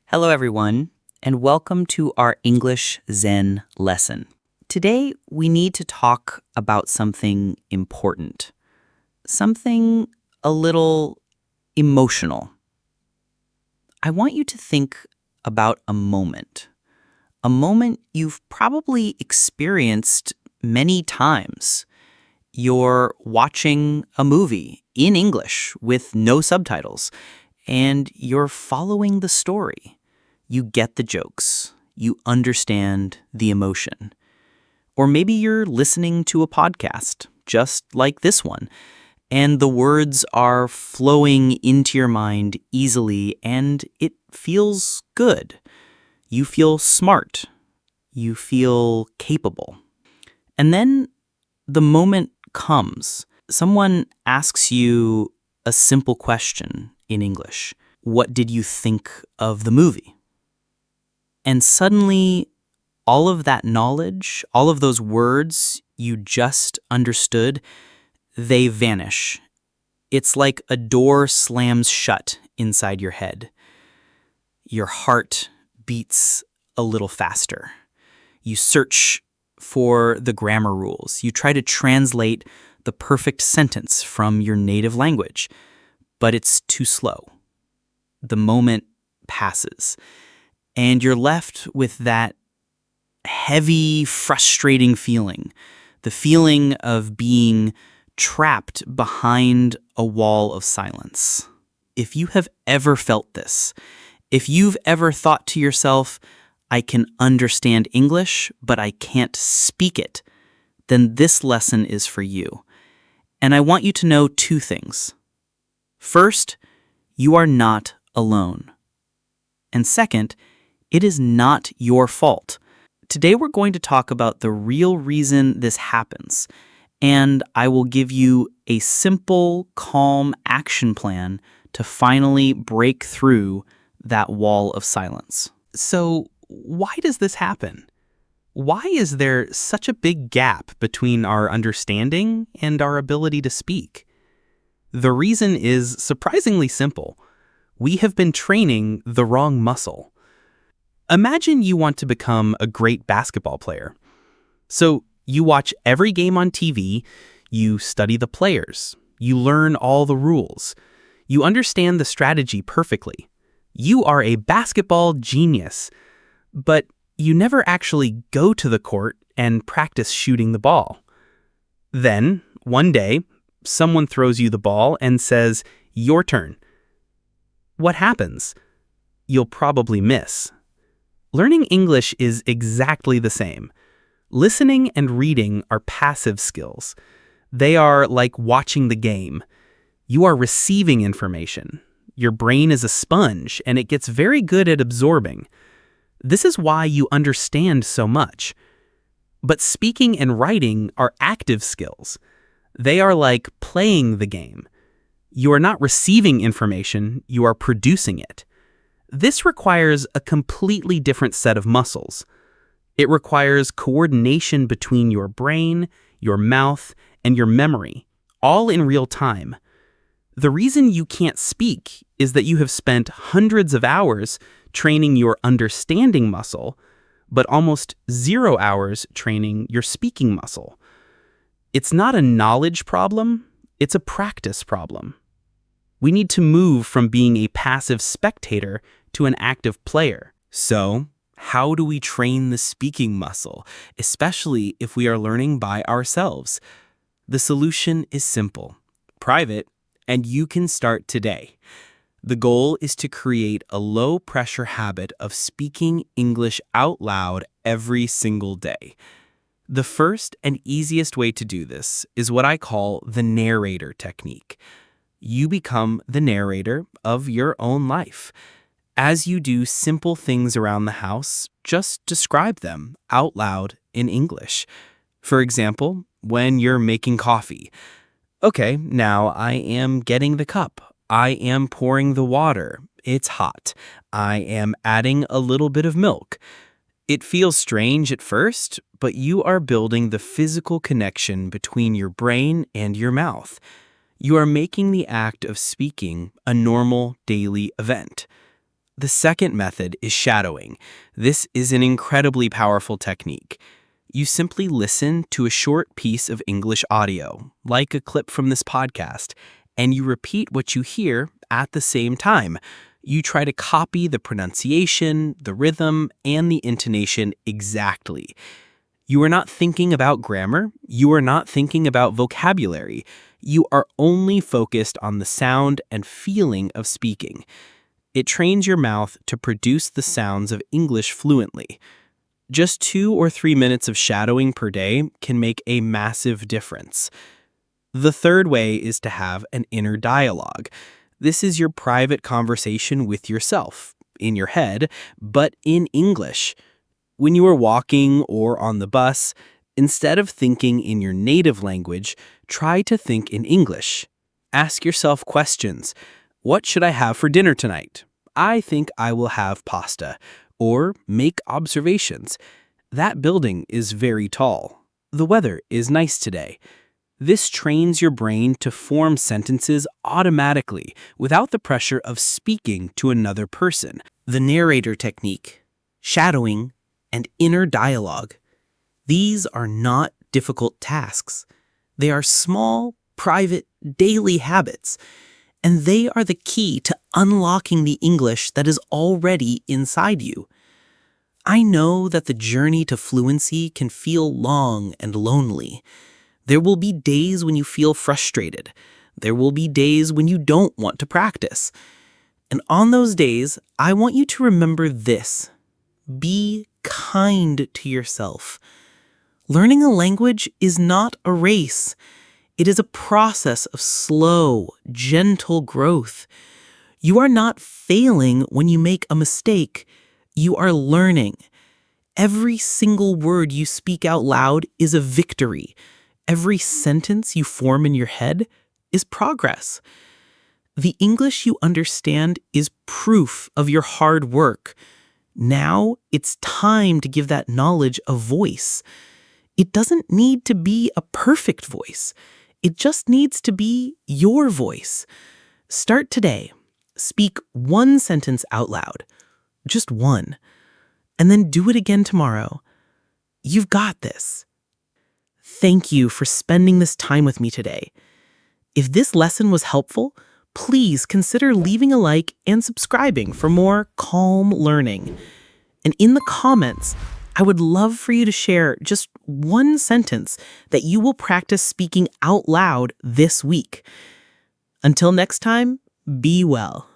Hello, everyone, and welcome to our English Zen lesson. Today, we need to talk about something important, something a little emotional. I want you to think about a moment you've probably experienced many times. You're watching a movie in English with no subtitles, and you're following the story. You get the jokes. You understand the emotion. Or maybe you're listening to a podcast, just like this one, and the words are flowing into your mind easily, and it feels good. You feel smart. You feel capable. And then the moment comes. Someone asks you a simple question in English. What did you think of the movie? And suddenly, all of that knowledge, all of those words you just understood, they vanish. It's like a door slams shut inside your head. Your heart beats a little faster. You search for the grammar rules. You try to translate the perfect sentence from your native language, but it's too slow. The moment passes, and you're left with that heavy, frustrating feeling, the feeling of being trapped behind a wall of silence. If you have ever felt this, if you've ever thought to yourself, I can understand English, but I can't speak it, then this lesson is for you. And I want you to know two things. First, you are not alone. And second, it is not your fault. Today we're going to talk about the real reason this happens, and I will give you a simple, calm action plan to finally break through that wall of silence. So, why does this happen? Why is there such a big gap between our understanding and our ability to speak? The reason is surprisingly simple. We have been training the wrong muscle. Imagine you want to become a great basketball player. So you watch every game on TV, you study the players, you learn all the rules, you understand the strategy perfectly. You are a basketball genius, but you never actually go to the court and practice shooting the ball. Then, one day, someone throws you the ball and says, "Your turn." What happens? You'll probably miss. Learning English is exactly the same. Listening and reading are passive skills. They are like watching the game. You are receiving information. Your brain is a sponge, and it gets very good at absorbing. This is why you understand so much. But speaking and writing are active skills. They are like playing the game. You are not receiving information, you are producing it. This requires a completely different set of muscles. It requires coordination between your brain, your mouth, and your memory, all in real time. The reason you can't speak is that you have spent hundreds of hours training your understanding muscle, but almost 0 hours training your speaking muscle. It's not a knowledge problem, it's a practice problem. We need to move from being a passive spectator to an active player. So, how do we train the speaking muscle, especially if we are learning by ourselves? The solution is simple, private, and you can start today. The goal is to create a low-pressure habit of speaking English out loud every single day. The first and easiest way to do this is what I call the narrator technique. You become the narrator of your own life. As you do simple things around the house, just describe them out loud in English. For example, when you're making coffee. Okay, now I am getting the cup. I am pouring the water. It's hot. I am adding a little bit of milk. It feels strange at first, but you are building the physical connection between your brain and your mouth. You are making the act of speaking a normal daily event. The second method is shadowing. This is an incredibly powerful technique. You simply listen to a short piece of English audio, like a clip from this podcast, and you repeat what you hear at the same time. You try to copy the pronunciation, the rhythm, and the intonation exactly. You are not thinking about grammar. You are not thinking about vocabulary. You are only focused on the sound and feeling of speaking. It trains your mouth to produce the sounds of English fluently. Just 2 or 3 minutes of shadowing per day can make a massive difference. The third way is to have an inner dialogue. This is your private conversation with yourself, in your head, but in English. When you are walking or on the bus, instead of thinking in your native language, try to think in English. Ask yourself questions. What should I have for dinner tonight? I think I will have pasta. Or make observations. That building is very tall. The weather is nice today. This trains your brain to form sentences automatically without the pressure of speaking to another person. The narrator technique, shadowing, and inner dialogue. These are not difficult tasks. They are small, private, daily habits, and they are the key to unlocking the English that is already inside you. I know that the journey to fluency can feel long and lonely. There will be days when you feel frustrated. There will be days when you don't want to practice. And on those days, I want you to remember this. Be kind to yourself. Learning a language is not a race. It is a process of slow, gentle growth. You are not failing when you make a mistake. You are learning. Every single word you speak out loud is a victory. Every sentence you form in your head is progress. The English you understand is proof of your hard work. Now it's time to give that knowledge a voice. It doesn't need to be a perfect voice. It just needs to be your voice. Start today. Speak one sentence out loud. Just one. And then do it again tomorrow. You've got this. Thank you for spending this time with me today. If this lesson was helpful, please consider leaving a like and subscribing for more calm learning. And in the comments, I would love for you to share just one sentence that you will practice speaking out loud this week. Until next time, be well.